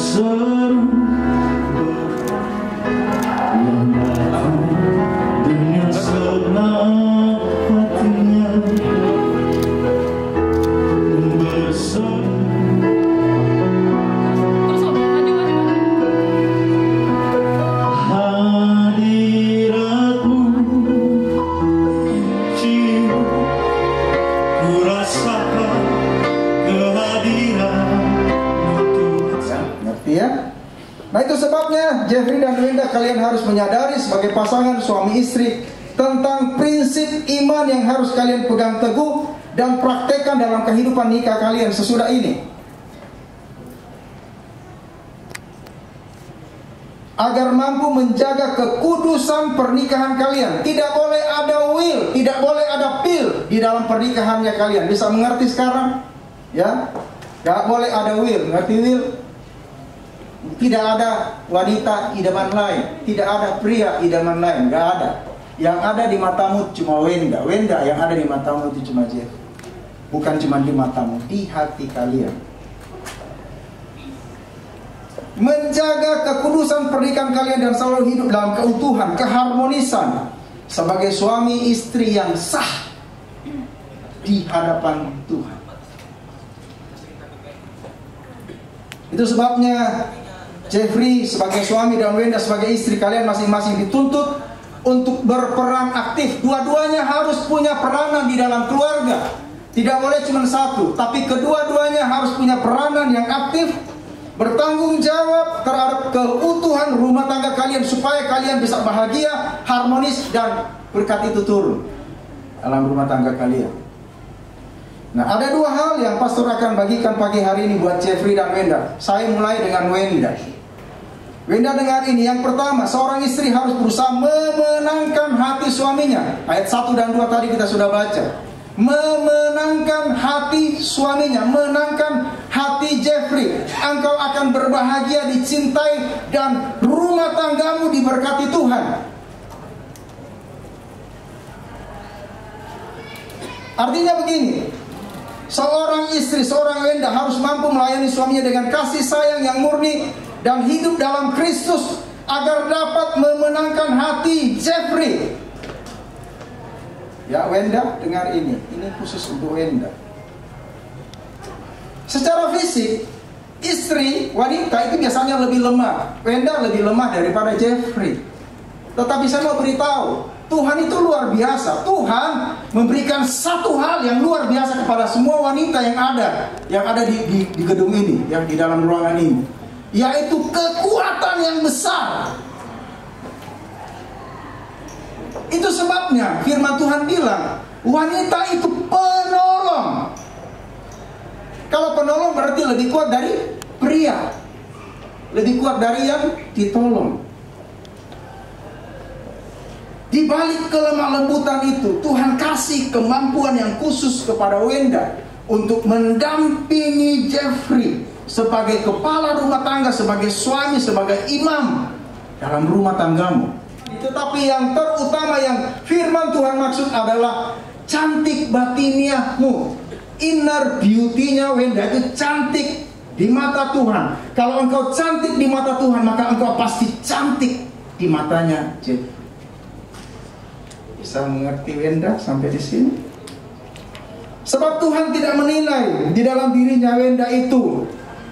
berseru membantu dengan segenap hatinya, berseru hadiratmu cium, ku rasakan kehadiranmu Tuhan. Ngerti ya? Nah itu sebabnya Jeffrey dan Wenda, kalian harus menyadari sebagai pasangan suami istri tentang prinsip iman yang harus kalian pegang teguh dan praktekkan dalam kehidupan nikah kalian sesudah ini, agar mampu menjaga kekudusan pernikahan kalian. Tidak boleh ada will, tidak boleh ada pil di dalam pernikahannya kalian. Bisa mengerti sekarang? Ya, gak boleh ada will. Ngerti will? Tidak ada wanita idaman lain, tidak ada pria idaman lain, gak ada. Yang ada di matamu cuma Wenda. Wenda yang ada di matamu itu cuma Jeff. Bukan cuma di matamu, di hati kalian. Menjaga kekudusan pernikahan kalian dan selalu hidup dalam keutuhan, keharmonisan sebagai suami istri yang sah di hadapan Tuhan. Itu sebabnya Jeffrey sebagai suami dan Wenda sebagai istri, kalian masing-masing dituntut untuk berperan aktif. Dua-duanya harus punya peranan di dalam keluarga. Tidak boleh cuma satu, tapi kedua-duanya harus punya peranan yang aktif, bertanggung jawab terhadap keutuhan rumah tangga kalian, supaya kalian bisa bahagia, harmonis, dan berkat itu turun dalam rumah tangga kalian. Nah, ada dua hal yang pastor akan bagikan pagi hari ini buat Jeffrey dan Wenda. Saya mulai dengan Wenda. Wenda dengar ini. Yang pertama, seorang istri harus berusaha memenangkan hati suaminya. Ayat 1 dan 2 tadi kita sudah baca. Memenangkan hati suaminya, menangkan hati Jeffrey. Engkau akan berbahagia, dicintai, dan rumah tanggamu diberkati Tuhan. Artinya begini, seorang istri, seorang Wenda harus mampu melayani suaminya dengan kasih sayang yang murni dan hidup dalam Kristus, agar dapat memenangkan hati Jeffrey. Ya Wenda, dengar ini khusus untuk Wenda. Secara fisik, istri, wanita itu biasanya lebih lemah. Wenda lebih lemah daripada Jeffrey. Tetapi saya mau beritahu, Tuhan itu luar biasa. Tuhan memberikan satu hal yang luar biasa kepada semua wanita yang ada di gedung ini, yang di dalam ruangan ini, yaitu kekuatan yang besar. Itu sebabnya firman Tuhan bilang, wanita itu penolong. Kalau penolong berarti lebih kuat dari pria, lebih kuat dari yang ditolong. Di balik kelemah lembutan itu, Tuhan kasih kemampuan yang khusus kepada Wenda untuk mendampingi Jeffrey sebagai kepala rumah tangga, sebagai suami, sebagai imam dalam rumah tanggamu. Tetapi yang terutama yang firman Tuhan maksud adalah cantik batiniahmu. Inner beauty-nya Wenda itu cantik di mata Tuhan. Kalau engkau cantik di mata Tuhan, maka engkau pasti cantik di matanya Jeffrey. Bisa mengerti Wenda sampai di sini? Sebab Tuhan tidak menilai di dalam dirinya Wenda itu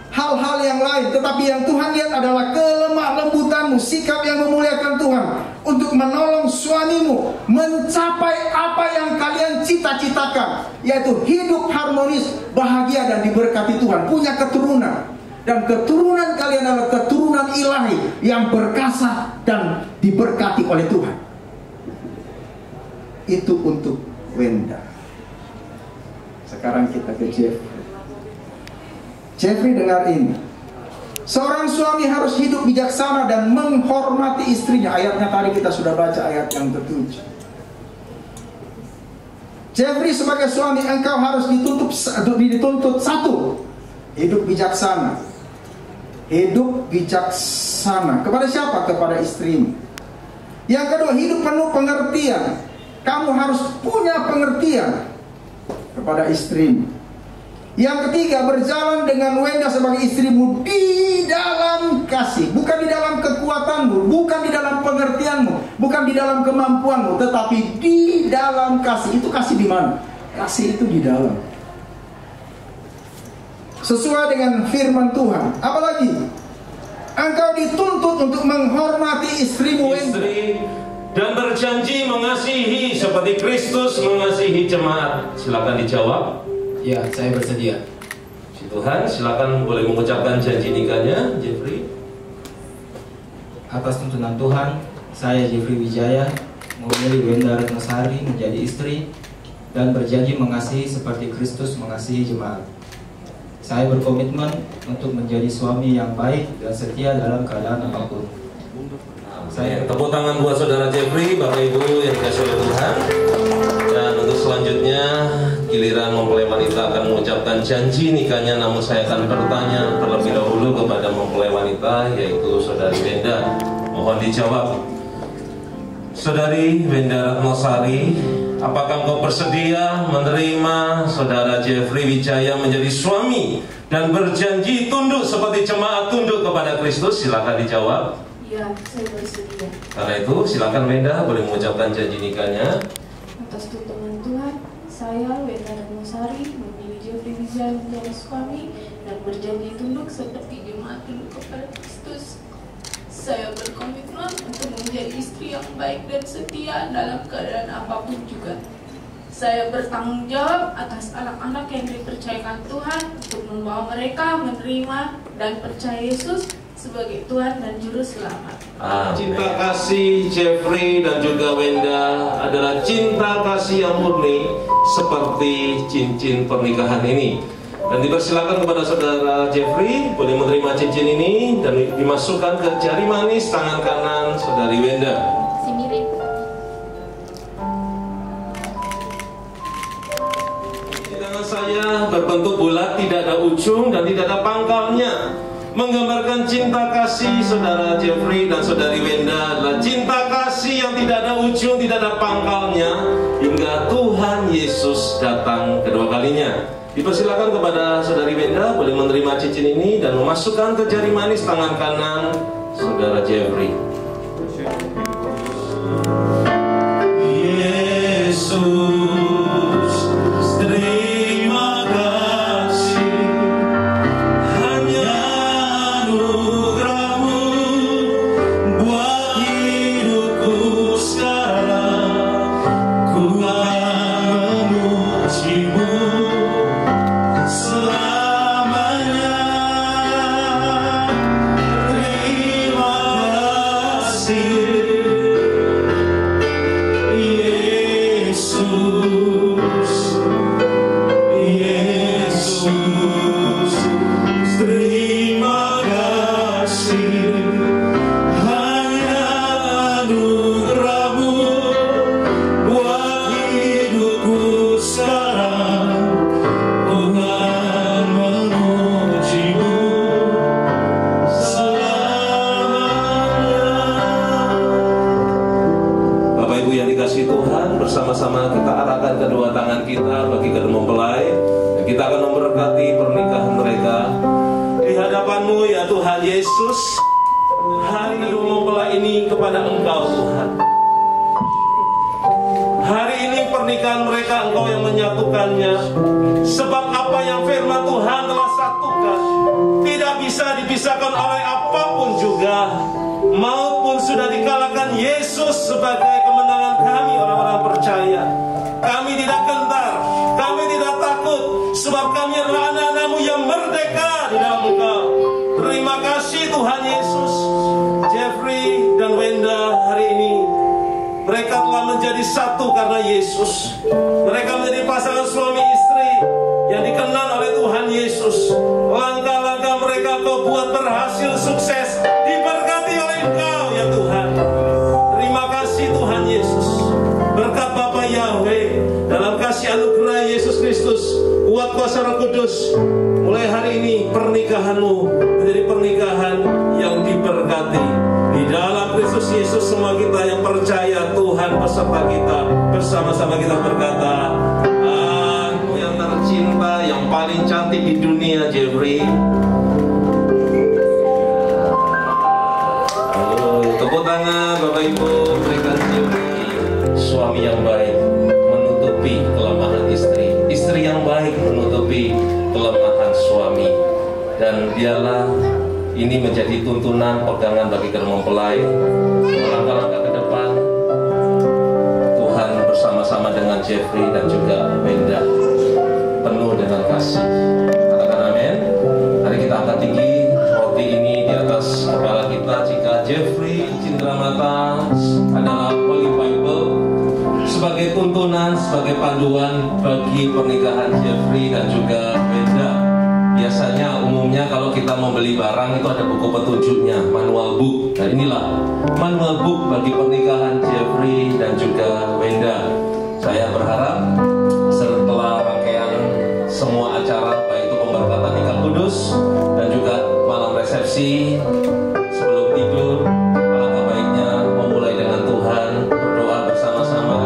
hal-hal yang lain, tetapi yang Tuhan lihat adalah kelemah lembutanmu, sikap yang memuliakan Tuhan untuk menolong suamimu mencapai apa yang kalian cita-citakan, yaitu hidup harmonis, bahagia, dan diberkati Tuhan, punya keturunan. Dan keturunan kalian adalah keturunan ilahi yang berkasa dan diberkati oleh Tuhan. Itu untuk Wenda. Sekarang kita ke Jeffrey. Jeffrey, dengar ini. Seorang suami harus hidup bijaksana dan menghormati istrinya. Ayatnya tadi kita sudah baca, ayat yang ke-7. Jeffrey, sebagai suami, engkau harus dituntut satu, hidup bijaksana. Hidup bijaksana. Kepada siapa? Kepada istrimu. Yang kedua, hidup penuh pengertian. Kamu harus punya pengertian kepada istrimu. Yang ketiga, berjalan dengan Wenda sebagai istrimu di dalam kasih. Bukan di dalam kekuatanmu, bukan di dalam pengertianmu, bukan di dalam kemampuanmu, tetapi di dalam kasih. Itu kasih di mana? Kasih itu di dalam. Sesuai dengan firman Tuhan. Apalagi? Engkau dituntut untuk menghormati istrimu Wenda. Dan berjanji mengasihi seperti Kristus mengasihi jemaat. Silakan dijawab. Ya, saya bersedia. Puji Tuhan, silakan boleh mengucapkan janji nikahnya, Jeffrey. Atas tuntunan Tuhan, saya Jeffrey Wijaya memilih Wenda Retnosari menjadi istri dan berjanji mengasihi seperti Kristus mengasihi jemaat. Saya berkomitmen untuk menjadi suami yang baik dan setia dalam keadaan apapun. Saya tepuk tangan buat saudara Jeffrey, Bapak Ibu yang dikasihi oleh Tuhan. Dan untuk selanjutnya giliran mempelai wanita akan mengucapkan janji nikahnya, namun saya akan bertanya terlebih dahulu kepada mempelai wanita, yaitu saudari Wenda. Mohon dijawab. Saudari Wenda Retnosari, apakah engkau bersedia menerima saudara Jeffrey Wijaya menjadi suami dan berjanji tunduk seperti jemaat tunduk kepada Kristus? Silakan dijawab. Ya, saya bersedia. Karena itu silakan Wenda boleh mengucapkan janji nikahnya. Atas tuntunan Tuhan, saya Wenda Retnosari memilih Jeffrey Wijaya menjadi suami dan berjanji tunduk seperti jemaat tunduk kepada Kristus. Saya berkomitmen untuk menjadi istri yang baik dan setia dalam keadaan apapun juga. Saya bertanggung jawab atas anak-anak yang dipercayakan Tuhan untuk membawa mereka menerima dan percaya Yesus sebagai Tuhan dan Juru Selamat. Cinta kasih Jeffrey dan juga Wenda adalah cinta kasih yang murni seperti cincin pernikahan ini. Dan dipersilakan kepada saudara Jeffrey boleh menerima cincin ini dan dimasukkan ke jari manis tangan kanan saudari Wenda. Simirin. Di tangan saya berbentuk bulat, tidak ada ujung dan tidak ada pangkalnya, menggambarkan cinta kasih saudara Jeffrey dan saudari Wenda adalah cinta kasih yang tidak ada ujung, tidak ada pangkalnya, hingga Tuhan Yesus datang kedua kalinya. Dipersilakan kepada saudari Wenda boleh menerima cincin ini dan memasukkan ke jari manis tangan kanan saudara Jeffrey. Yesus, terima kasih, hanya anugerah-Mu buat hidupku sekarang. Ku akan memuji-Mu selamanya. Terima kasih Yesus, Yesus, terima kasih, hanya anugerah-Mu buat hidupku sekarang. Ku akan memuji-Mu selamanya. Bapak Ibu yang dikasihi Tuhan, bersama-sama kita arahkan kedua tangan kita bagi kedua mempelai, dan kita akan memberkati pernikahan mereka. Di hadapan-Mu ya Tuhan Yesus, hari kedua mempelai ini kepada Engkau Tuhan. Hari ini pernikahan mereka Engkau yang menyatukannya. Sebab apa yang firman Tuhan telah satukan tidak bisa dipisahkan oleh apapun juga, maupun sudah dikalahkan Yesus sebagai kemenangan kami orang-orang percaya. Kami tidak gentar, kami tidak takut, sebab kami adalah anak-anak-Mu yang merdeka di dalam Engkau. Terima kasih Tuhan Yesus. Jeffrey dan Wenda hari ini mereka telah menjadi satu karena Yesus. Mereka menjadi pasangan suami istri yang dikenal oleh Tuhan Yesus. Langkah-langkah mereka Kau buat berhasil, sukses, diberkati oleh Engkau ya Tuhan. Terima kasih Tuhan Yesus. Berkat Bapa Yahweh, dalam kasih anugerah Yesus Kristus, kuat kuasa Roh Kudus, mulai hari ini pernikahan-Mu menjadi pernikahan yang diberkati. Di dalam Kristus Yesus semua kita yang percaya Tuhan beserta kita, bersama-sama kita berkata, Aku yang tercinta wanita yang paling cantik di dunia, Jeffrey. Tepuk tangan Bapak Ibu, berikan Jeffrey. Suami yang baik menutupi kelemahan istri, istri yang baik menutupi kelemahan suami. Dan biarlah ini menjadi tuntunan pegangan bagi kedua mempelai. Langkah-langkah ke depan, Tuhan bersama-sama dengan Jeffrey dan juga Wenda, penuh dengan kasih. Katakan amin. Mari kita angkat tinggi roti ini di atas kepala kita. Jika Jeffrey Cindramata adalah Holy Bible sebagai tuntunan, sebagai panduan bagi pernikahan Jeffrey dan juga Wenda. Biasanya umumnya kalau kita mau beli barang itu ada buku petunjuknya, manual book. Nah inilah manual book bagi pernikahan Jeffrey dan juga Wenda. Saya berharap setelah rangkaian semua acara, baik itu pemberkatan nikah kudus dan juga malam resepsi, sebelum tidur, alangkah baiknya memulai dengan Tuhan, berdoa bersama-sama,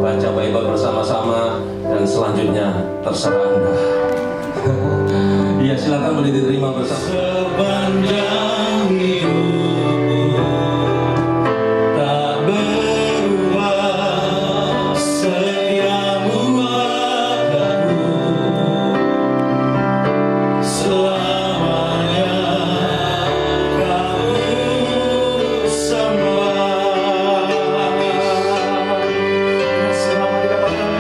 baca Bible bersama-sama, dan selanjutnya terserah Anda. Ya, silakan boleh diterima bersama. Sepanjang hidupku tak berubah, setiamu padaku selamanya, kau sembah. Selama didapatkan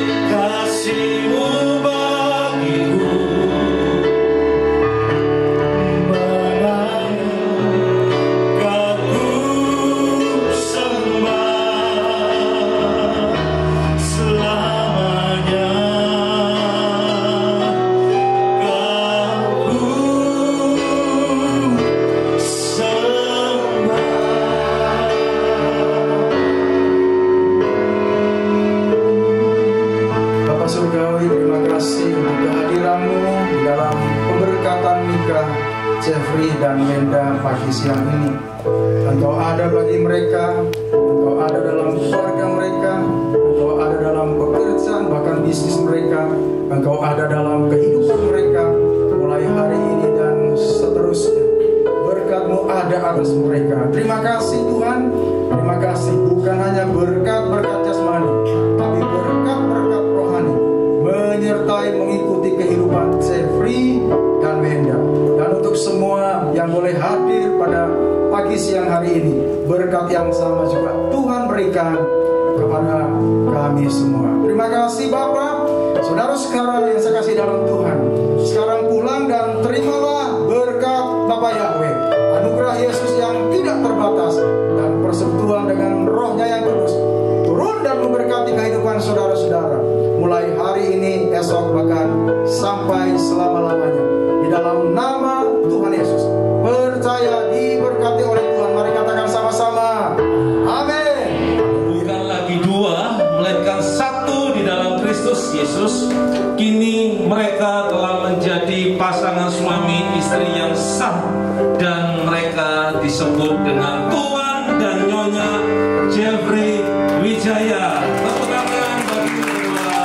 kasihmu bagiku, menangkan ku sembah selamanya, kau sembah. Bapa Surgawi, terima kasih untuk kehadiranmu di dalam pemberkatan nikah Jeffrey dan Wenda pagi siang ini. Engkau ada bagi mereka, Engkau ada dalam keluarga mereka, Engkau ada dalam pekerjaan bahkan bisnis mereka, Engkau ada dalam kehidupan mereka mulai hari ini dan seterusnya. Berkat-Mu ada atas mereka. Terima kasih Tuhan, terima kasih bukan hanya berkat-berkat jasmani, tapi berkat-berkat rohani menyertai mengikuti kehidupan Jeffrey dan Wenda. Dan untuk semua yang boleh hadir pada pagi siang hari ini, berkat yang sama juga Tuhan berikan kepada kami semua. Terima kasih Bapak, saudara-saudara yang saya kasih dalam Tuhan. Sekarang pulang dan terimalah berkat Bapak Yahweh, anugerah Yesus yang tidak terbatas dan persekutuan dengan Roh-Nya yang kudus turun dan memberkati kehidupan saudara-saudara mulai hari ini, esok, bahkan sampai selama-lamanya. Di dalam nama Tuhan Yesus, percaya diberkati oleh Tuhan. Mari katakan sama-sama, amin. Bukan lagi dua, melainkan satu di dalam Kristus Yesus. Kini mereka telah menjadi pasangan suami istri yang sah, dan mereka disebut dengan Tuan dan Nyonya Jeffrey Wijaya. Tepuk tangan bagi kedua.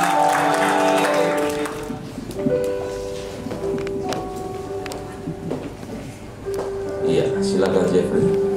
Iya, silakan Jeffrey.